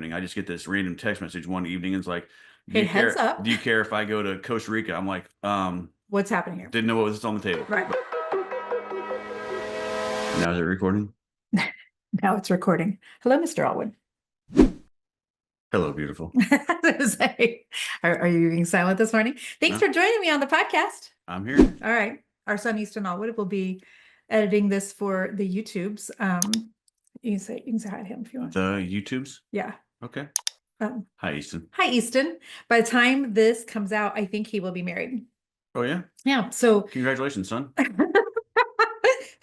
happening. I just get this random text message one evening. And it's like, Hey, heads up. Do you care if I go to Costa Rica? I'm like, what's happening here? Didn't know what was on the table. Right. Now is it recording? Now it's recording. Hello, Mr. Allwood. Hello, beautiful. Are you being silent this morning? Thanks for joining me on the podcast. I'm here. All right. Our son, Easton Allwood, will be editing this for the YouTubes. You can say hi to him if you want. The YouTubes? Yeah. Okay. Hi, Easton. Hi, Easton. By the time this comes out, I think he will be married. Oh, yeah? Yeah. So congratulations, son.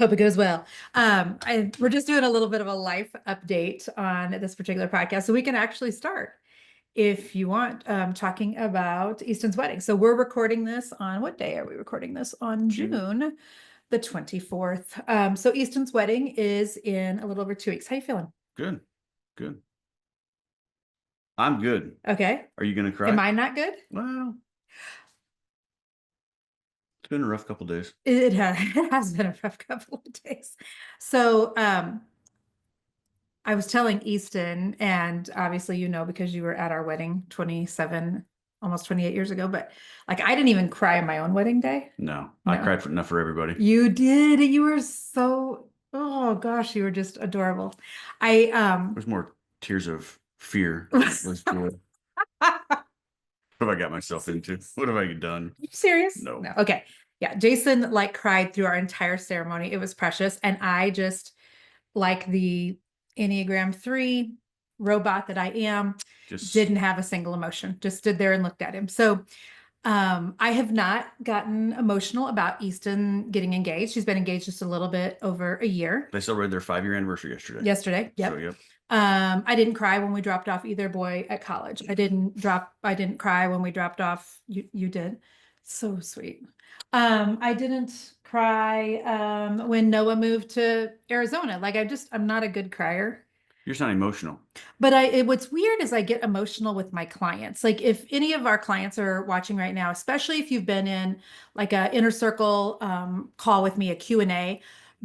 Hope it goes well. We're just doing a little bit of a life update on this particular podcast, so we can actually start if you want, talking about Easton's wedding. So we're recording this on, what day are we recording this? On June the 24th. So Easton's wedding is in a little over 2 weeks. How you feeling? Good. Good. I'm good. Okay. Are you going to cry? Am I not good? Well, it's been a rough couple days. It has been a rough couple of days. So, I was telling Easton, and obviously, you know, because you were at our wedding 27, almost 28 years ago, but like, I didn't even cry on my own wedding day. No. I cried enough for everybody. You did. You were so, oh gosh, you were just adorable. There's more tears of fear. Was good. What have I got myself into? What have I done? Are you serious? No. Okay. Yeah. Jason cried through our entire ceremony. It was precious. And I just, like the Enneagram 3 robot that I am, just didn't have a single emotion, just stood there and looked at him. So I have not gotten emotional about Easton getting engaged. She's been engaged just a little bit over a year. They celebrated their 5-year anniversary yesterday. Yep. So, yep. I didn't cry when we dropped off either boy at college. I didn't cry when we dropped off. You did. So sweet. I didn't cry when Noah moved to Arizona. Like, I'm not a good crier. You're just not emotional. But what's weird is I get emotional with my clients. Like, if any of our clients are watching right now, especially if you've been in like a inner circle call with me, a Q&A,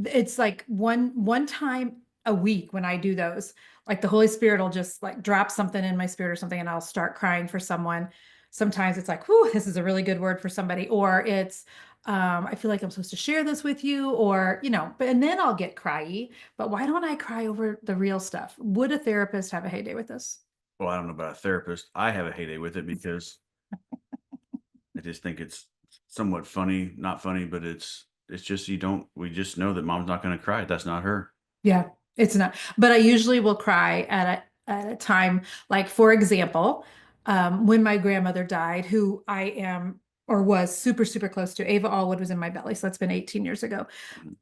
it's like one time a week when I do those, like the Holy Spirit will just like drop something in my spirit or something, and I'll start crying for someone. Sometimes it's like, whew, this is a really good word for somebody, or it's I feel like I'm supposed to share this with you, or, you know, and then I'll get cryy. But why don't I cry over the real stuff? Would a therapist have a heyday with this? Well, I don't know about a therapist. I have a heyday with it because I just think it's somewhat funny, not funny, but it's just, we just know that mom's not going to cry. That's not her. Yeah, it's not. But I usually will cry at a time, like, for example, when my grandmother died, who I am or was super, super close to. Ava Allwood was in my belly. So that's been 18 years ago.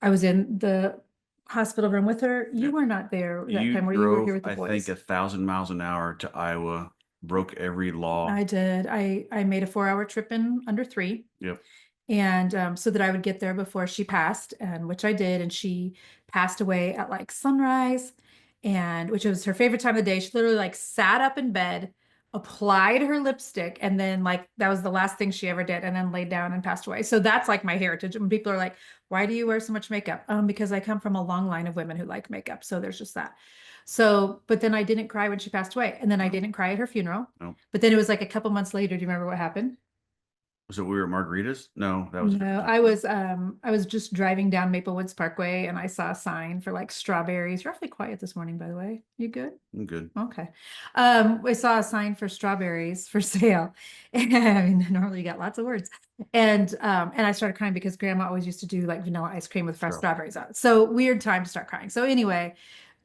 I was in the hospital room with her. You were not there that time where you were here with the boys. I think 1,000 miles an hour to Iowa, broke every law. I did. I made a 4-hour trip in under 3. Yep. And so that I would get there before she passed, and which I did. And she passed away at like sunrise, and which was her favorite time of the day. She literally like sat up in bed, applied her lipstick, and then like that was the last thing she ever did, and then laid down and passed away. So that's like my heritage. And people are like, why do you wear so much makeup? Because I come from a long line of women who like makeup. So there's just that. So, but then I didn't cry when she passed away, and then I didn't cry at her funeral. No. But then it was like a couple months later. Do you remember what happened? Was it we were at Margarita's? No, that was no. I was just driving down Maple Woods Parkway, and I saw a sign for like strawberries. You're awfully quiet this morning, by the way. You good? I'm good. Okay. I saw a sign for strawberries for sale. And I mean, normally you got lots of words. And I started crying because Grandma always used to do like vanilla ice cream with fresh strawberries on it. So weird time to start crying. So anyway,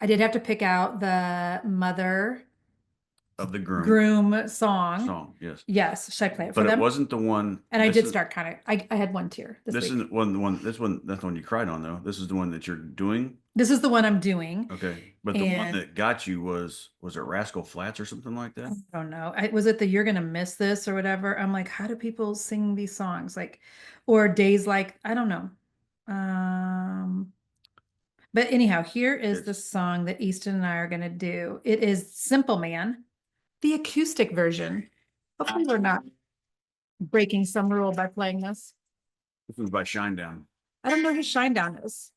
I did have to pick out the mother of the groom song. Yes. Should I play it for them? But it wasn't the one. And I did start kind of, I had one tear this week. Isn't that's the one you cried on, though. This is the one that you're doing. This is the one I'm doing. Okay. But the one that got you was it Rascal Flatts or something like that? I don't know. Was it the You're Gonna Miss This or whatever? I'm like, how do people sing these songs? Like, or Days Like, I don't know. But anyhow, here is the song that Easton and I are gonna do. It is Simple Man, the acoustic version. Hopefully we're not breaking some rule by playing this. This was by Shinedown. I don't know who Shinedown is,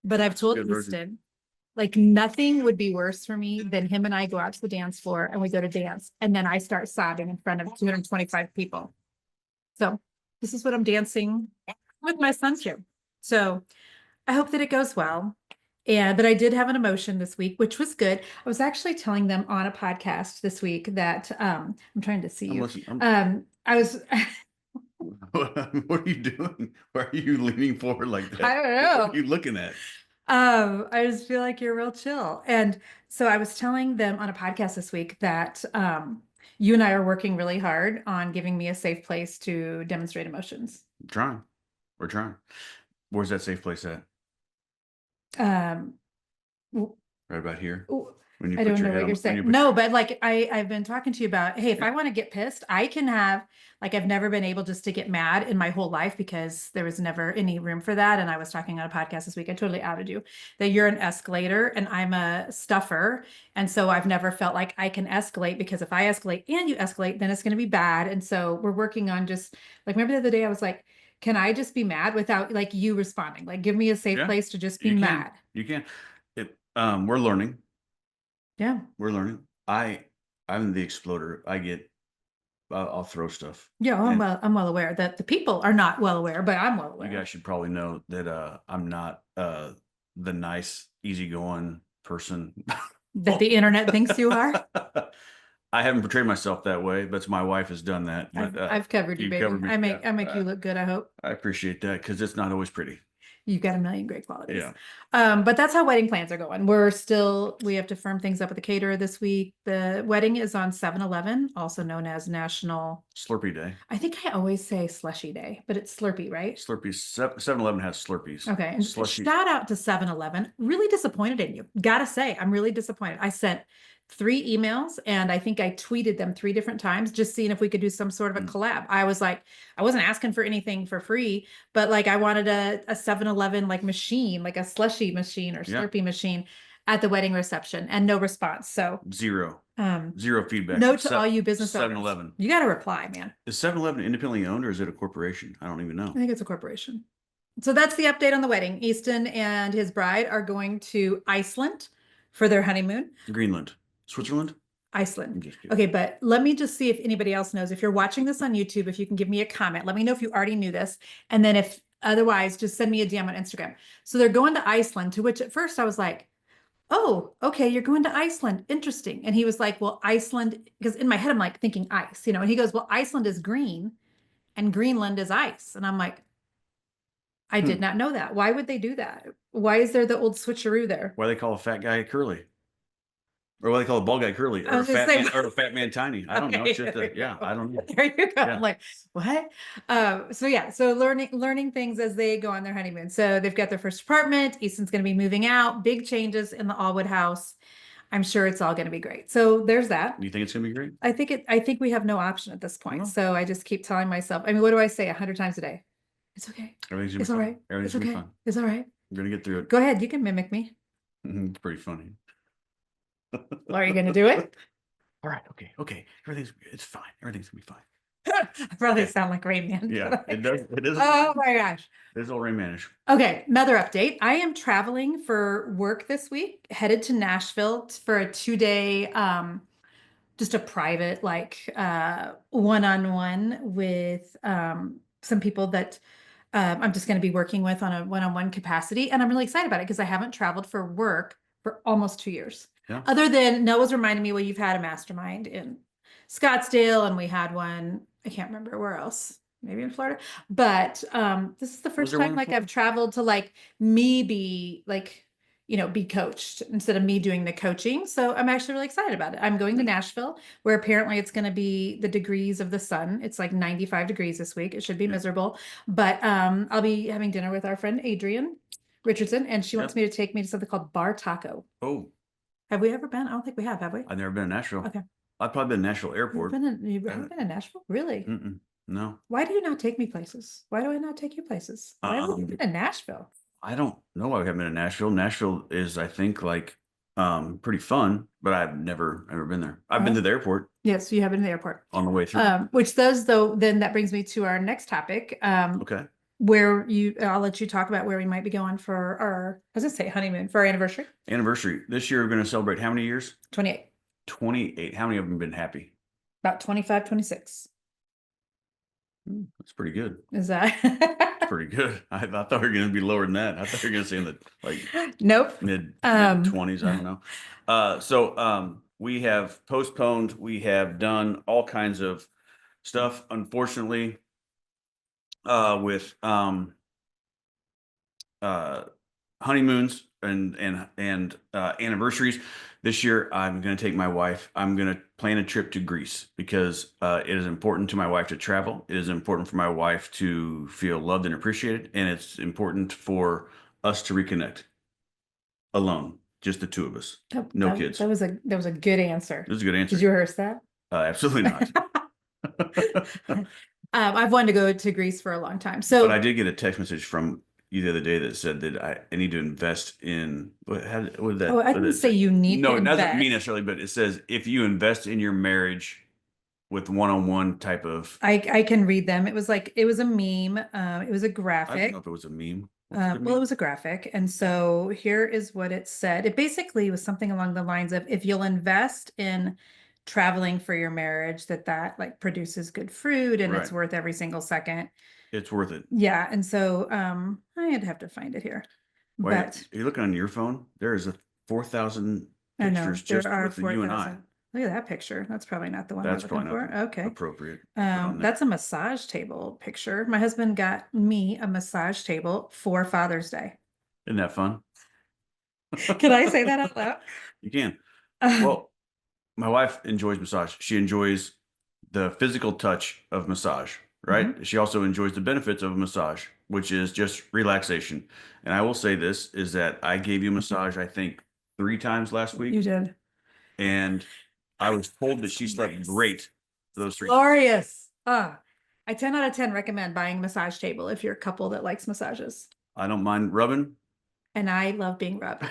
but I've told Easton Like nothing would be worse for me than him and I go out to the dance floor and we go to dance and then I start sobbing in front of 225 people. So this is what I'm dancing with my son to. So I hope that it goes well. But I did have an emotion this week, which was good. I was actually telling them on a podcast this week that I'm trying to see I'm you. listening. I was What are you doing? Why are you leaning forward like that? I don't know. What are you looking at? I just feel like you're real chill. And so I was telling them on a podcast this week that you and I are working really hard on giving me a safe place to demonstrate emotions. I'm trying. We're trying. Where's that safe place at? Um, w- Right about here. w- When you I put don't your know head what on, you're when saying. you put No, but like I've been talking to you about, hey, if I want to get pissed, I can have like I've never been able just to get mad in my whole life because there was never any room for that. And I was talking on a podcast this week. I totally outed you that you're an escalator and I'm a stuffer. And so I've never felt like I can escalate because if I escalate and you escalate, then it's going to be bad. And so we're working on just like remember the other day I was like, can I just be mad without like you responding? Like give me a safe Yeah, place to just be you can. mad. You can. We're learning. Yeah. We're learning. I'm the exploder. I'll throw stuff. Yeah, And I'm well aware that the people are not well aware, but I'm well you aware. guys should probably know that I'm not the nice, easygoing person. That the internet thinks you are. I haven't portrayed myself that way, but my wife has done that. But I've covered you, you baby. covered me. I make Yeah. you look good, I hope. I appreciate that because it's not always pretty. You've got a million great qualities. Yeah. But that's how wedding plans are going. We have to firm things up with the caterer this week. The wedding is on 7/11, also known as National. Slurpee Day. I think I always say slushy day, but it's Slurpee, right? Slurpees. 7-Eleven has Slurpees. Okay. And Slushy. shout out to 7-Eleven. Really disappointed in you. Gotta say, I'm really disappointed. I sent 3 emails and I think I tweeted them 3 different times, just seeing if we could do some sort of a collab. I was like, I wasn't asking for anything for free, but like I wanted a 7-Eleven like machine, like a slushy machine or Slurpee machine at the wedding reception and no response. So Zero feedback. Note to all you business owners. 7-Eleven. You got to reply, man. Is 7-Eleven independently owned or is it a corporation? I don't even know. I think it's a corporation. So that's the update on the wedding. Easton and his bride are going to Iceland for their honeymoon. Greenland. Switzerland? Iceland. Okay, but let me just see if anybody else knows. If you're watching this on YouTube, if you can give me a comment, let me know if you already knew this. And then if otherwise, just send me a DM on Instagram. So they're going to Iceland, to which at first I was like, oh, okay, you're going to Iceland. Interesting. And he was like, well, Iceland, because in my head, I'm like thinking ice, and he goes, well, Iceland is green and Greenland is ice. And I'm like, I did not know that. Why would they do that? Why is there the old switcheroo there? Why they call a fat guy curly? Or why they call a bald guy curly? Or a fat man tiny? I don't know. It's just I don't know. There you go. Yeah. I'm like, what? So learning things as they go on their honeymoon. So they've got their first apartment. Easton's going to be moving out. Big changes in the Allwood house. I'm sure it's all going to be great. So there's that. Do you think it's going to be great? I think we have no option at this point. No. So I just keep telling myself, I mean, what do I say 100 times a day? It's okay. Everything's gonna It's be all fine. right. Everything's It's gonna okay. be fine. It's all right. We're gonna get through it. Go ahead. You can mimic me. It's pretty funny. Well, are you going to do it? All right. Okay. It's fine. Everything's gonna be fine. I probably sound like Rain Man. Yeah, it does. It is. Oh my gosh. It is all Rain Manish. Okay, another update. I am traveling for work this week, headed to Nashville for a 2-day, just a private, like one-on-one with some people that I'm just going to be working with on a one-on-one capacity. And I'm really excited about it because I haven't traveled for work for almost 2 years. Yeah. Other than Noah's reminding me, well, you've had a mastermind in Scottsdale and we had one, I can't remember where else, maybe in Florida. But this is the first there one time in like Florida? I've traveled to like me be like, be coached instead of me doing the coaching. So I'm actually really excited about it. I'm going to Nashville, where apparently it's going to be the degrees of the sun. It's like 95 degrees this week. It should be miserable. But I'll be having dinner with our friend Adrienne Richardson, and she wants me to take me to something called Bar Taco. Oh, Have we ever been? I don't think we have we? I've never been to Nashville. Okay. I've probably been to Nashville Airport. You haven't been to Nashville? Really? No. Why do you not take me places? Why do I not take you places? Why haven't you been to Nashville? I don't know why we haven't been to Nashville. Nashville is, I think, like pretty fun, but I've never been there. I've been to the airport. Yes, you have been to the airport. On the way through. Which does, though, then that brings me to our next topic. Okay. I'll let you talk about where we might be going for our, I was gonna say honeymoon, for our anniversary. Anniversary. This year we're going to celebrate how many years? 28, 28. How many of them have been happy? about 25, 26. That's pretty good. Is that? Pretty good. I thought we were going to be lower than that. I thought you were going to say in the like Nope. mid 20s. I don't know. So we have postponed. We have done all kinds of stuff. Unfortunately, with honeymoons and anniversaries. This year, I'm going to take my wife. I'm going to plan a trip to Greece because it is important to my wife to travel. It is important for my wife to feel loved and appreciated, and it's important for us to reconnect alone, just the two of us, no kids. That was a good answer. This is a good answer. Did you rehearse that? Absolutely not. I've wanted to go to Greece for a long time. But I did get a text message from you the other day that said that I need to invest in what did that? Oh, I didn't say you need No, to it doesn't mean invest. necessarily, but it says if you invest in your marriage with one-on-one type of. I can read them. It was a meme. It was a I don't graphic. know if it was a meme. Well, it was a graphic. And so here is what it said. It basically was something along the lines of if you'll invest in traveling for your marriage, that like produces good fruit and it's Right. worth every single second. It's worth it. Yeah. And so I'd have to find it here. Wait, But are you looking on your phone? There is a 4,000 I know pictures there just are with you and I. 4,000. Look at that picture. That's probably not the one That's we're looking probably for. not Okay. appropriate. to put on there. That's a massage table picture. My husband got me a massage table for Father's Day. Isn't that fun? Can I say that out loud? You can. Well, my wife enjoys massage. She enjoys the physical touch of massage, right? She also enjoys the benefits of a massage, which is just relaxation. And I will say this is that I gave you a massage, I think, 3 times last You week, did. and I was told that she slept great for those 3 times. Glorious. I 10 out of 10 recommend buying a massage table if you're a couple that likes massages. I don't mind rubbing. And I love being rubbed.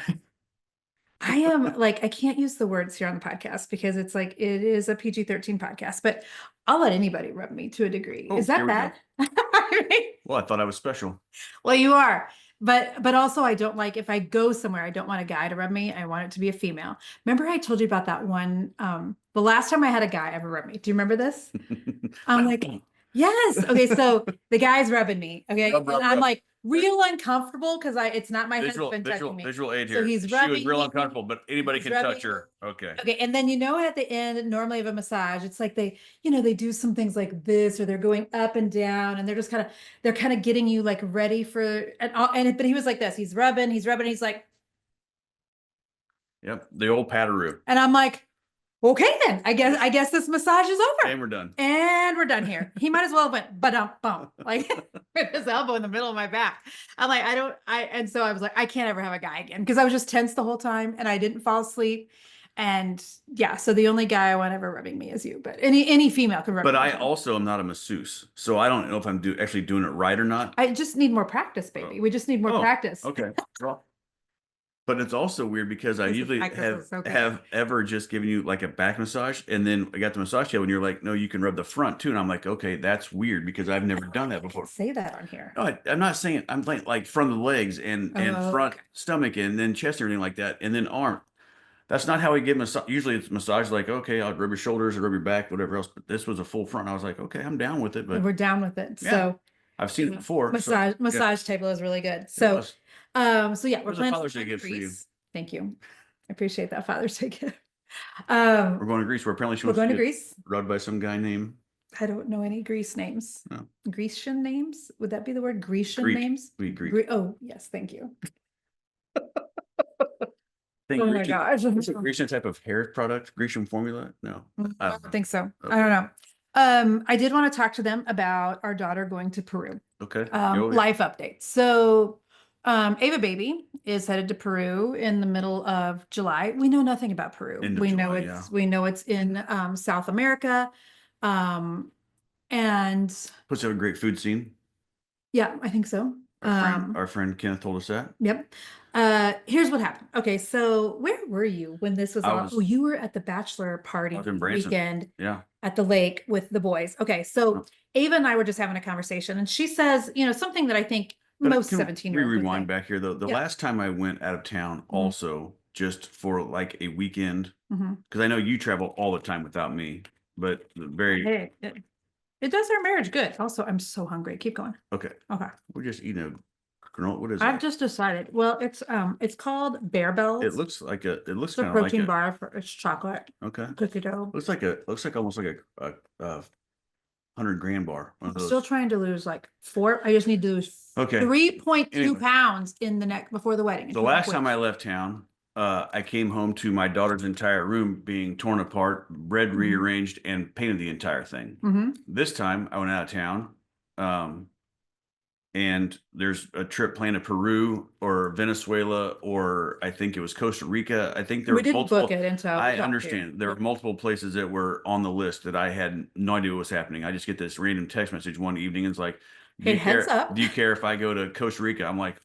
I am like, I can't use the words here on the podcast because it's like, it is a PG-13 podcast, but I'll let anybody rub me to a degree. Oh, Is here that we go. bad? Well, I thought I was special. Well, you are. But also I don't like if I go somewhere, I don't want a guy to rub me. I want it to be a female. Remember I told you about that one, the last time I had a guy ever rub me. Do you remember this? I'm like, yes. Okay, so the guy's rubbing me. Okay. Rub, and I'm rub. like real uncomfortable because it's not my husband touching me. Visual aid So here. he's She was rubbing real me. uncomfortable, but anybody He's can rubbing touch her. Okay. Okay, and then at the end, normally of a massage, it's like they do some things like this, or they're going up and down, and they're kind of getting you like ready for but he was like this. He's rubbing, he's like, Yep, the old patteroo. and I'm like, okay, then I guess this massage is over. And we're done. And we're done here. He might as well have went bump like with his elbow in the middle of my back. I'm like, and so I was like, I can't ever have a guy again because I was just tense the whole time and I didn't fall asleep. And yeah, so the only guy I want ever rubbing me is you, but any female can rub me. But I also am not a masseuse, so I don't know if I'm actually doing it right or not. I just need more practice, baby. We just need more practice. Okay. Well, but it's also weird because I usually have ever just given you like a back massage, and then I got the massage table, and you're like, no, you can rub the front too, and I'm like, okay, that's weird because I've never done that before. Say that on here. No, I'm not saying it. I'm like front of the legs and front stomach and then chest and everything like that, and then arm. That's not how we give massage. Usually it's massage like, okay, I'll rub your shoulders or rub your back, whatever else. But this was a full front. I was like, okay, I'm down with it. But we're down with it. Yeah. So I've seen it before. Massage table is really good. So, yeah, we're planning Father's Day gift for you. Thank you. I appreciate that Father's Day gift. We're going to Greece. We're going to Greece. Rubbed by some guy named. I don't know any Greece names. No. Grecian names? Would that be the word? Grecian names? Greek. Oh, yes. Thank you. Oh my gosh. Is it Grecian type of hair product? Grecian formula? No. I don't think so. Okay. I don't know. I did want to talk to them about our daughter going to Peru. Okay. Life updates. So Ava baby is headed to Peru in the middle of July. We know nothing about Peru. We know it's in South America. And plus have a great food scene. Yeah, I think so. Our friend Kenneth told us that. Yep. Here's what happened. Okay, so where were you when this was I all? Oh, was you were at the bachelor I party was in Branson. weekend Yeah. at the lake with the boys. Okay, Oh, so Ava and I were just having a conversation, and she says, something that I think but most can we 17-year-olds would rewind say. back here though? The Yep. last time I went out of town, Mhm. also just for like a weekend, Mhm. because I know you travel all the time without me, but very Hey, it does our marriage good. Also, I'm so hungry. Keep going. okay. Okay. We're just eating a granola. What is I've that? just decided. Well, it's called Bear It Bells. looks like it looks It's a kind of like protein a bar for it's chocolate okay. cookie dough. Looks like almost like a 100 gram bar. One of I'm still those. trying to lose like 4. I just need to lose Okay. 3.2 Anyway, pounds in the neck before the wedding. the last time I left town, I came home to my daughter's entire room being torn apart, bread Mhm. rearranged, and painted the entire thing. Mhm. This time I went out of town, and there's a trip planned to Peru or Venezuela, or I think it was Costa Rica. I think there We were didn't book multiple. it until we I talked to you. understand there were multiple places that were on the list that I had no idea what was happening. I just get this random text message one evening, and it's like, "Do Hey, you heads care? up. Do you care if I go to Costa Rica?" I'm like,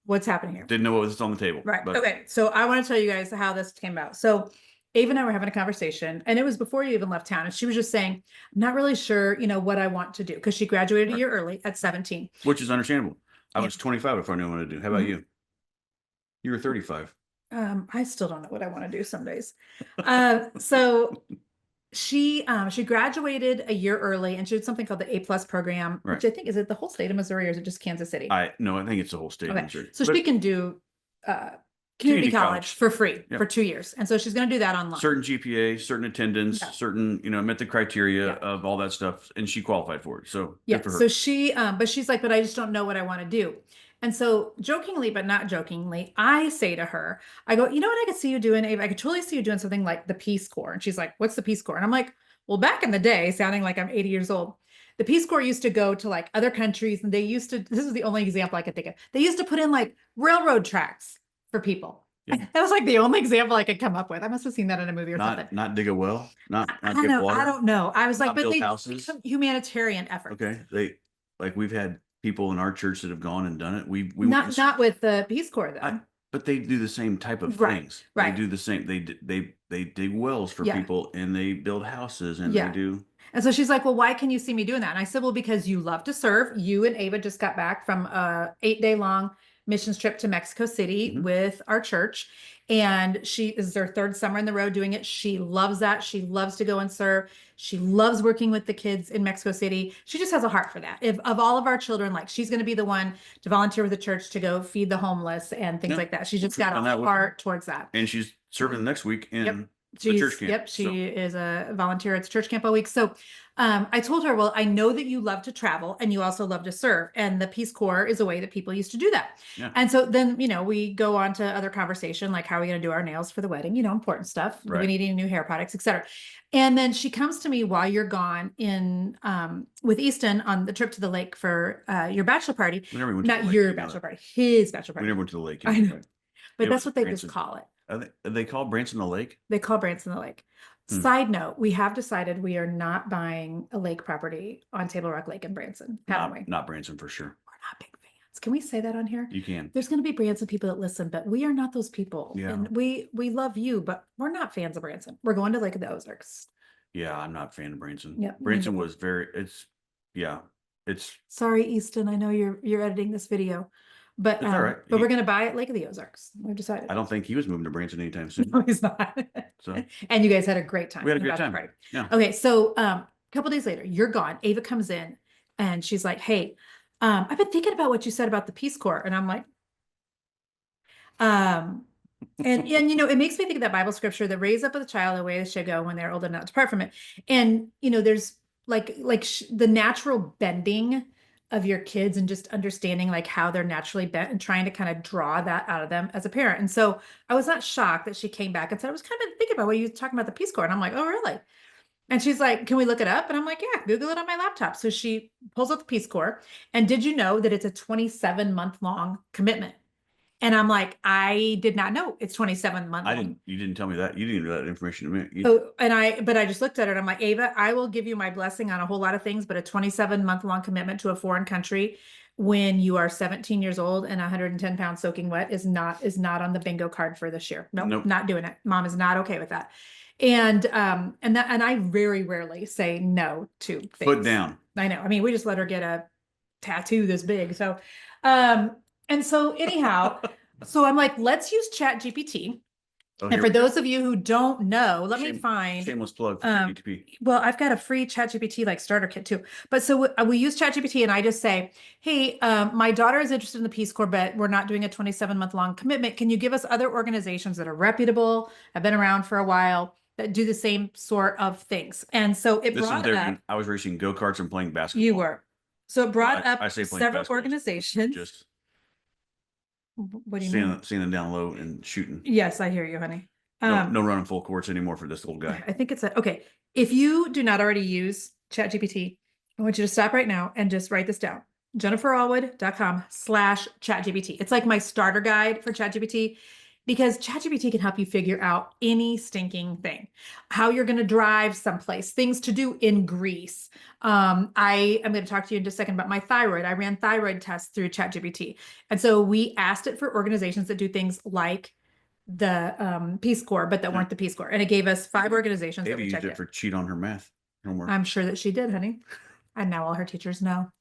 What's happening here? didn't know what was on the table, Right. but Okay. So I want to tell you guys how this came about. So Ava and I were having a conversation, and it was before you even left town. And she was just saying, I'm not really sure, what I want to do because she graduated a year early at 17. which is understandable. I Yeah. was 25 before I knew what to do. How about Mhm. you? You were 35. I still don't know what I want to do some days. So she graduated a year early and she did something called the A+ program, Right. which I think is it the whole state of Missouri or is it just Kansas City? I think it's the whole state of Okay, Missouri. so But she can do uh, community community college college. for free Yep. for 2 years, and so she's going to do that online. Certain GPA, certain attendance, Yeah. certain, met the criteria Yeah. of all that stuff, and she qualified for it. So Yeah. good for her. So but she's like, but I just don't know what I want to do. And so jokingly, but not jokingly, I say to her, I go, you know what I could see you doing, Ava? I could totally see you doing something like the Peace Corps. And she's like, what's the Peace Corps? And I'm like, well, back in the day, sounding like I'm 80 years old, the Peace Corps used to go to like other countries and this is the only example I could think of. They used to put in like railroad tracks for people. Yeah. That was like the only example I could come up with. I must have seen that in a movie or something. Not dig a well, not I get don't know. water. I don't know. I was like, Not but build they houses. some humanitarian efforts. Okay, we've had people in our church that have gone and done it. We Not with the Peace Corps though. but they do the same type of Right, things. right. They do the same. They dig wells for Yeah. people and they build houses and Yeah. they do. And so she's like, well, why can you see me doing that? And I said, well, because you love to serve. You and Ava just got back from a 8-day long missions trip to Mexico City Mhm. with our church. And she is their 3rd summer in the row doing it. She loves that. She loves to go and serve. She loves working with the kids in Mexico City. She just has a heart for that. If of all of our children, like she's going to be the one to volunteer with the church to go feed the homeless and things Yeah. like that. She's just got Done a that with- heart towards that. And she's serving the next week in Yep. the church camp. Yep, So- she is a volunteer at the church camp all week. So I told her, well, I know that you love to travel and you also love to serve. And the Peace Corps is a way that people used to do that. Yeah. And so then, we go on to other conversation, like how are we going to do our nails for the wedding? Important stuff. Do we Right. need any new hair products, etc. And then she comes to me while you're gone with Easton on the trip to the lake for your bachelor party. We never went to the Not lake, your you know bachelor that. party, his bachelor We party. never went to the lake. I know. But It that's was what they Branson. just call it. Are they call Branson the Lake? They call Branson the Lake. Hmm. Side note, we have decided we are not buying a lake property on Table Rock Lake in Branson, haven't we? Not Branson for sure. We're not big fans. Can we say that on here? You can. There's going to be Branson people that listen, but we are not those people. Yeah. And we love you, but we're not fans of Branson. We're going to Lake of the Ozarks. Yeah, I'm not a fan of Branson. Yeah. Branson was it's Sorry, Easton. I know you're editing this video, but That's all right. but we're going to buy at Lake of the Ozarks. We've decided. I don't think he was moving to Branson anytime soon. No, he's not. So And you guys had a great time. we had a in the great bachelor time. party. Yeah. Okay, so a couple days later, you're gone. Ava comes in and she's like, hey, I've been thinking about what you said about the Peace Corps. And I'm like, and it makes me think of that Bible scripture that raise up a child the way they should go when they're old enough to depart from it. And there's the natural bending of your kids and just understanding like how they're naturally bent and trying to kind of draw that out of them as a parent. And so I was not shocked that she came back and said, I was kind of thinking about what you were talking about the Peace Corps. And I'm like, oh, really? And she's like, can we look it up? And I'm like, yeah, Google it on my laptop. So she pulls up the Peace Corps. And did you know that it's a 27-month long commitment? And I'm like, I did not know it's 27 months. You didn't tell me that. You didn't give that information to me. But I just looked at it. I'm like, Ava, I will give you my blessing on a whole lot of things, but a 27-month long commitment to a foreign country when you are 17 years old and 110 pounds soaking wet is not on the bingo card for this year. Nope, Nope. not doing it. Mom is not okay with that. And I very rarely say no to things. Foot down. I know. I mean, we just let her get a tattoo this big. So, and so anyhow, so I'm like, let's use ChatGPT. Oh, And here for we go. those of you who don't know, let me Shame- find. Shameless plug for Um, GTP. Well, I've got a free ChatGPT like starter kit too. But so we use ChatGPT and I just say, hey, my daughter is interested in the Peace Corps, but we're not doing a 27-month long commitment. Can you give us other organizations that are reputable, have been around for a while, that do the same sort of things? And so it This is brought their. up, I was racing go-karts and playing basketball. you were. So it brought I up say playing several basketball, organizations. Just What do you mean? seeing them down low and shooting. Yes, I hear you, honey. No running full courts anymore for this old guy. I think it's okay. If you do not already use ChatGPT, I want you to stop right now and just write this down. jenniferallwood.com/ChatGPT. It's like my starter guide for ChatGPT because ChatGPT can help you figure out any stinking thing, how you're going to drive someplace, things to do in Greece. I am going to talk to you in just a second about my thyroid. I ran thyroid tests through ChatGPT. And so we asked it for organizations that do things like the Peace Corps, but that weren't the Peace Corps. And it gave us 5 organizations that Maybe we used checked it it. for cheat on her math homework. I'm sure that she did, honey. And now all her teachers know.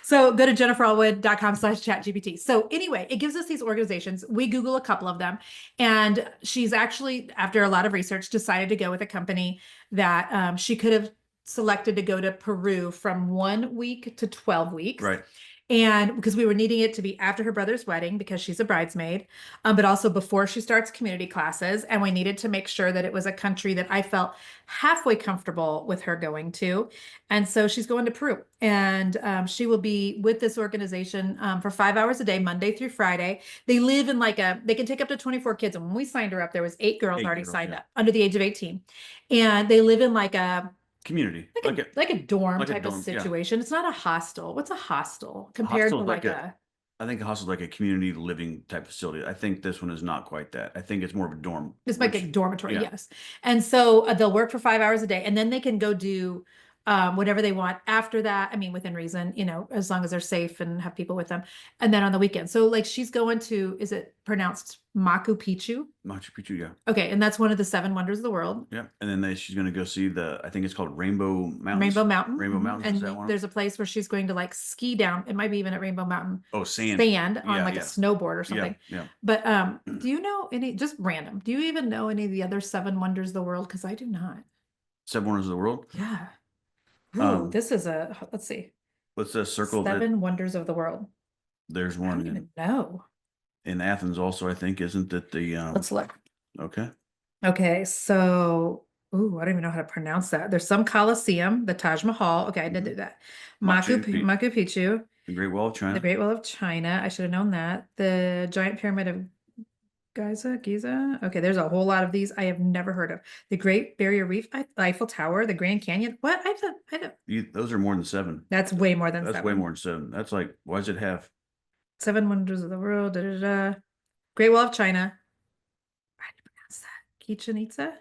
So go to jenniferallwood.com/ChatGPT. So anyway, it gives us these organizations. We Google a couple of them. And she's actually, after a lot of research, decided to go with a company that she could have selected to go to Peru from 1 week to 12 weeks. Right. And because we were needing it to be after her brother's wedding because she's a bridesmaid, but also before she starts community classes. And we needed to make sure that it was a country that I felt halfway comfortable with her going to. And so she's going to Peru, and she will be with this organization for 5 hours a day, Monday through Friday. They live in they can take up to 24 kids. And when we signed her up, there was 8 girls already signed up under the age of 18. And they live in like a community, like a dorm like a type dorm, of situation. It's not a hostel. What's a hostel compared Hostel's to like a I think a hostel is like a community living type facility. I think this one is not quite that. I think it's more of a dorm. It's like a dormitory, yeah. yes. And so they'll work for 5 hours a day, and then they can go do whatever they want after that. I mean, within reason, as long as they're safe and have people with them. And then on the weekend. So like she's going to, is it pronounced Machu Picchu? Machu Picchu, yeah. Okay, and that's one of the 7 wonders of the world. Yeah, and then she's going to go see I think it's called Rainbow Mountains. Rainbow Mountain. Rainbow Mountains, is that And one? there's a place where she's going to like ski down. It might be even at Rainbow Mountain. Oh, sand On like a snowboard or something. Yeah. But do you know just random, do you even know any of the other 7 wonders of the world? Because I do not. 7 wonders of the world? Yeah. Ooh, this is let's see. Let's circle 7 wonders of the world. There's I one don't even know. in Athens also, I think, isn't it the Let's look. Okay. Okay, so I don't even know how to pronounce that. There's some Colosseum, the Taj Mahal. Okay, I did do that. Machu Picchu. The Great Wall of China. The Great Wall of China. I should have known that. The Giant Pyramid of Giza. Okay, there's a whole lot of these I have never heard of. The Great Barrier Reef, Eiffel Tower, the Grand Canyon. What? I don't. Those are more than 7. That's way more than 7. That's way more than 7. That's like, why does it have 7 wonders of the world? Great Wall of China. How do you pronounce that? Chichen Itza?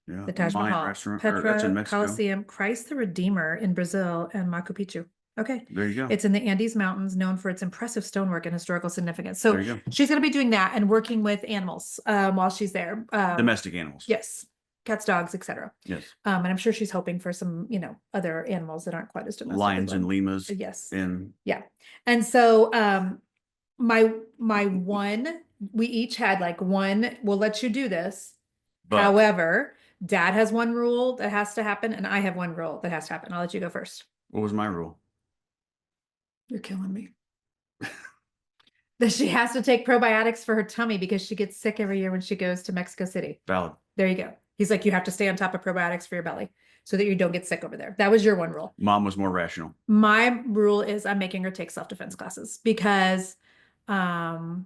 Yeah. The Taj Mayan Mahal, restaurant, Petra, that's in Mexico. Colosseum, Christ the Redeemer in Brazil, and Machu Picchu. Okay. There you go. It's in the Andes Mountains, known for its impressive stonework and historical significance. So There you go. she's going to be doing that and working with animals while she's there. Domestic animals. Yes. Cats, dogs, etc. Yes. And I'm sure she's hoping for some, other animals that aren't quite as domestic. Lions and llamas. Yes. And yeah. And so my one, we each had like one, we'll let you do this. but However, Dad has one rule that has to happen, and I have one rule that has to happen. I'll let you go first. what was my rule? You're killing me. That she has to take probiotics for her tummy because she gets sick every year when she goes to Mexico City. Valid. There you go. He's like, you have to stay on top of probiotics for your belly so that you don't get sick over there. That was your one rule. Mom was more rational. My rule is I'm making her take self-defense classes because anytime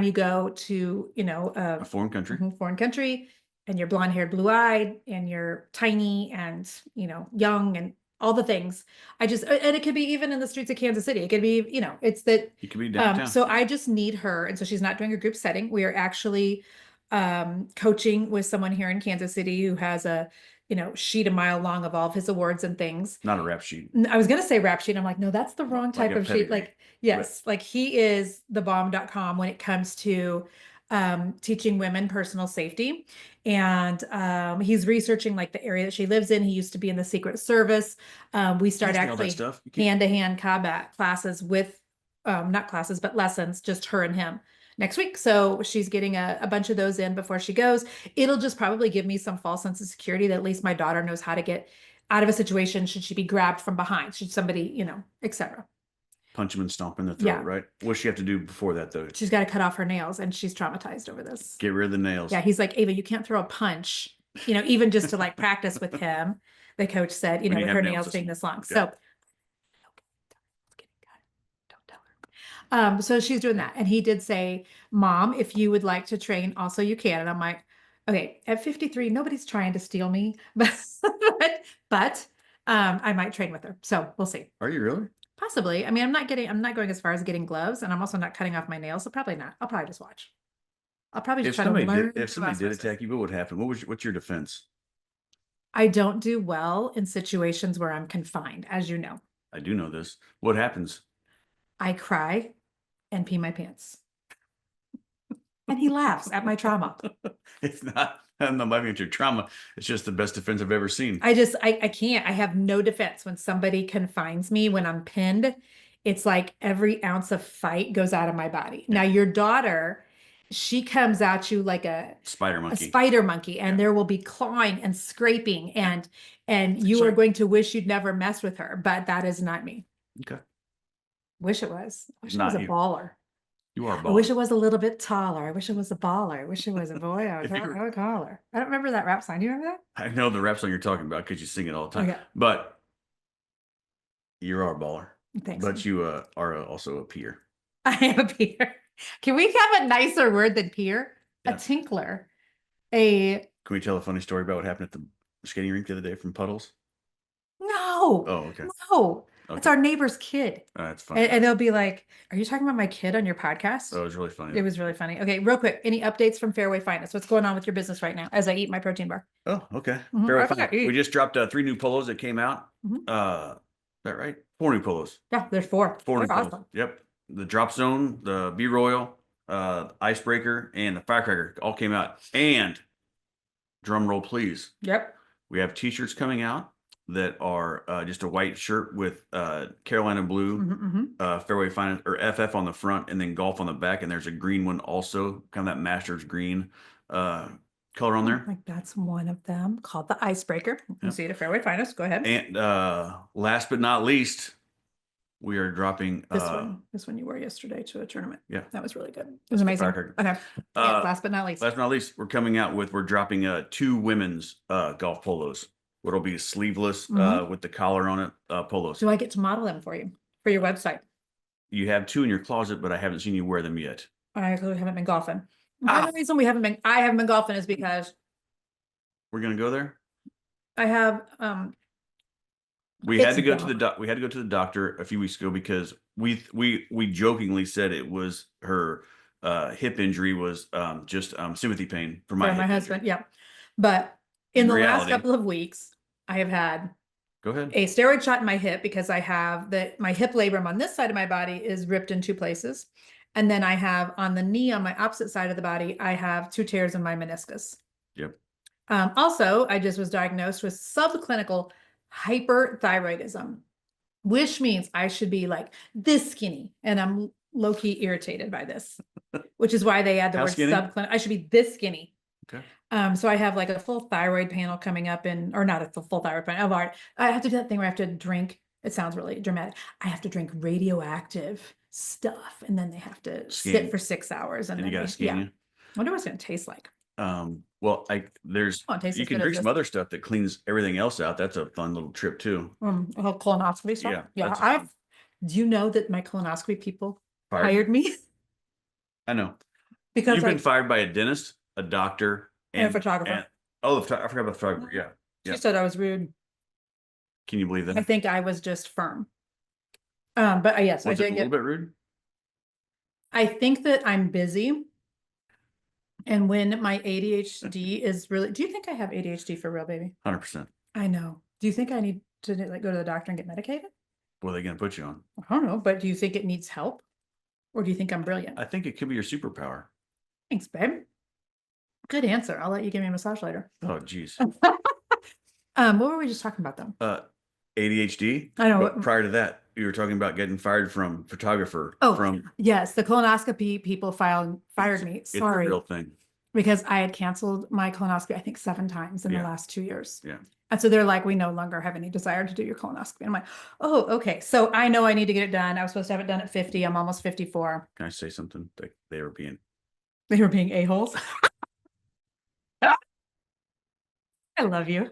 you go to, A foreign country. foreign country and you're blonde haired, blue eyed, and you're tiny and, young and all the things. And it could be even in the streets of Kansas City. It could be, it's that. You could be downtown. So I just need her. And so she's not doing a group setting. We are actually coaching with someone here in Kansas City who has a, sheet a mile long of all of his awards and things. Not a rap sheet. I was going to say rap sheet. I'm like, no, that's the wrong type Like a of sheet. pedigree. Like, yes, like he is the bomb.com when it comes to teaching women personal safety. And he's researching like the area that she lives in. He used to be in the Secret Service. We start Teach me all that actually stuff. You can't- hand-to-hand combat classes with, not classes, but lessons, just her and him next week. So she's getting a bunch of those in before she goes. It'll just probably give me some false sense of security that at least my daughter knows how to get out of a situation should she be grabbed from behind, should somebody, etc. Punch him and stomp in the throat, Yeah. right? What's she have to do before that, though? She's got to cut off her nails and she's traumatized over this. Get rid of the nails. Yeah, he's like, Ava, you can't throw a punch, even just to like practice with him. The coach said, When you with have her nails nails this being long. this long. Yeah. So don't tell her. So she's doing that. And he did say, Mom, if you would like to train, also you can. And I'm like, okay, at 53, nobody's trying to steal me, but I might train with her. So we'll see. Are you really? Possibly. I mean, I'm not going as far as getting gloves, and I'm also not cutting off my nails, so probably not. I'll probably just watch. I'll probably just If try to learn. if somebody did attack you, what would happen? What's your defense? I don't do well in situations where I'm confined, as you know. I do know this. What happens? I cry and pee my pants. And he laughs at my trauma. It's not, I'm not laughing at your trauma. It's just the best defense I've ever seen. I can't. I have no defense when somebody confines me, when I'm pinned. It's like every ounce of fight goes out of my body. Now, your daughter, she comes at you like a Spider monkey. spider monkey, and Yeah. there will be clawing and scraping, and you are going to wish you'd never messed with her, but that is not me. Okay. Wish it was. I wish it Not was a you. baller. You are a I baller. wish it was a little bit taller. I wish it was a baller. I wish it was a boy. I If you were- would call her. I don't remember that rap song. You remember that? I know the rap song you're talking about because you sing it all the time. Okay. But you are a baller. Thanks. But you are also a peer. I am a peer. Can we have a nicer word than peer? Yeah. A tinkler. A Can we tell a funny story about what happened at the skating rink the other day from Puddles? no. Oh, okay. No. It's Okay. our neighbor's kid. That's funny. And they'll be like, are you talking about my kid on your podcast? Oh, it was really funny. It was really funny. Okay, real quick. Any updates from Fairway Finance? What's going on with your business right now as I eat my protein bar? Oh, okay. Mhm. Very I fine. forgot. We just dropped 3 new polos that came out. Mhm. Is that right? 4 new polos. Yeah, there's 4. 4 new They're polos. awesome. Yep. The Drop Zone, the B Royal, Icebreaker, and the Firecracker all came out. And drum roll, please. Yep. We have t-shirts coming out that are just a white shirt with Carolina blue, Fairway Finance or FF on the front, and then golf on the back. And there's a green one also, kind of that Masters green color on there. Like that's one of them called the Icebreaker. You can Yep. see it at Fairway Finance. Go ahead. And last but not least, we are dropping This one you wore yesterday to a tournament. Yeah. That was really good. It was amazing. Firecracker. Okay. Yeah, last but not least. Last but not least, we're dropping 2 women's golf polos. What'll be sleeveless with the collar on it polos. Do I get to model them for you for your website? You have 2 in your closet, but I haven't seen you wear them yet. I actually haven't been golfing. The reason I haven't been golfing is because We're gonna go there. I have We had It's to go to dumb. we had to go to the doctor a few weeks ago because we jokingly said it was her hip injury was just sympathy pain for my for hip my injury. husband. Yeah. But in In the last reality- couple of weeks, I have had Go ahead. a steroid shot in my hip because I have my hip labrum on this side of my body is ripped in 2 places. And then I have on the knee on my opposite side of the body, I have 2 tears in my meniscus. Yep. Also, I just was diagnosed with subclinical hyperthyroidism, which means I should be like this skinny. And I'm low-key irritated by this, which is why they add the How word skinny? subclinical. I should be this skinny. Okay. So I have like a full thyroid panel coming up or not a full thyroid panel. I have to do that thing where I have to drink. It sounds really dramatic. I have to drink radioactive stuff, and then they have to Scan. sit for 6 hours. And then you got to scan you. I wonder what it's going to taste like. Well, there's Oh, it tastes you as can good as drink some this. other stuff that cleans everything else out. That's a fun little trip too. A whole colonoscopy stuff. Yeah, Yeah. that's- Do you know that my colonoscopy people Fired? hired me I know. because You've been fired by a dentist, a doctor, and a photographer. I forgot about the photographer. Yeah. She Yeah. said I was rude. Can you believe that? I think I was just firm. But yes, I Was it a did little get. bit rude? I think that I'm busy. And when my ADHD is really, do you think I have ADHD for real, baby? 100%. I know. Do you think I need to like go to the doctor and get medicated? What are they going to put you on? I don't know, but do you think it needs help? Or do you think I'm brilliant? I think it could be your superpower. Thanks, babe. Good answer. I'll let you give me a massage later. Oh, geez. What were we just talking about though? ADHD. I know. But prior to that, you were talking about getting fired from photographer. Oh, from yes, the colonoscopy people fired me. it's a Sorry, real thing. because I had canceled my colonoscopy, I think 7 times in the Yeah. last 2 years. Yeah. And so they're like, we no longer have any desire to do your colonoscopy. And I'm like, oh, okay. So I know I need to get it done. I was supposed to have it done at 50. I'm almost 54. Can I say something? They were being. They were being a-holes. I love you.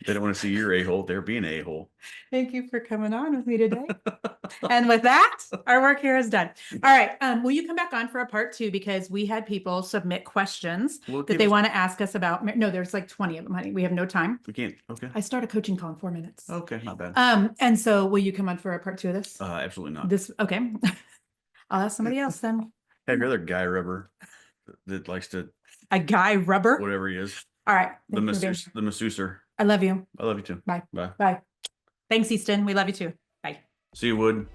They don't want to see your a-hole. They're being a-hole. Thank you for coming on with me today. And with that, our work here is done. All right. Will you come back on for a part 2? Because we had people submit questions that they want to ask us about. No, there's like 20 of them, honey. We have no time. We can't. Okay. I start a coaching call in 4 minutes. Okay. Not bad. And so will you come on for a part 2 of this? Absolutely not. Okay. I'll ask somebody else then. Have your other guy rubber that likes to. A guy rubber? Whatever he is. All right. The masseuser. I love you. I love you too. Bye. Bye. Bye. Thanks, Easton. We love you too. Bye. See you, Wood.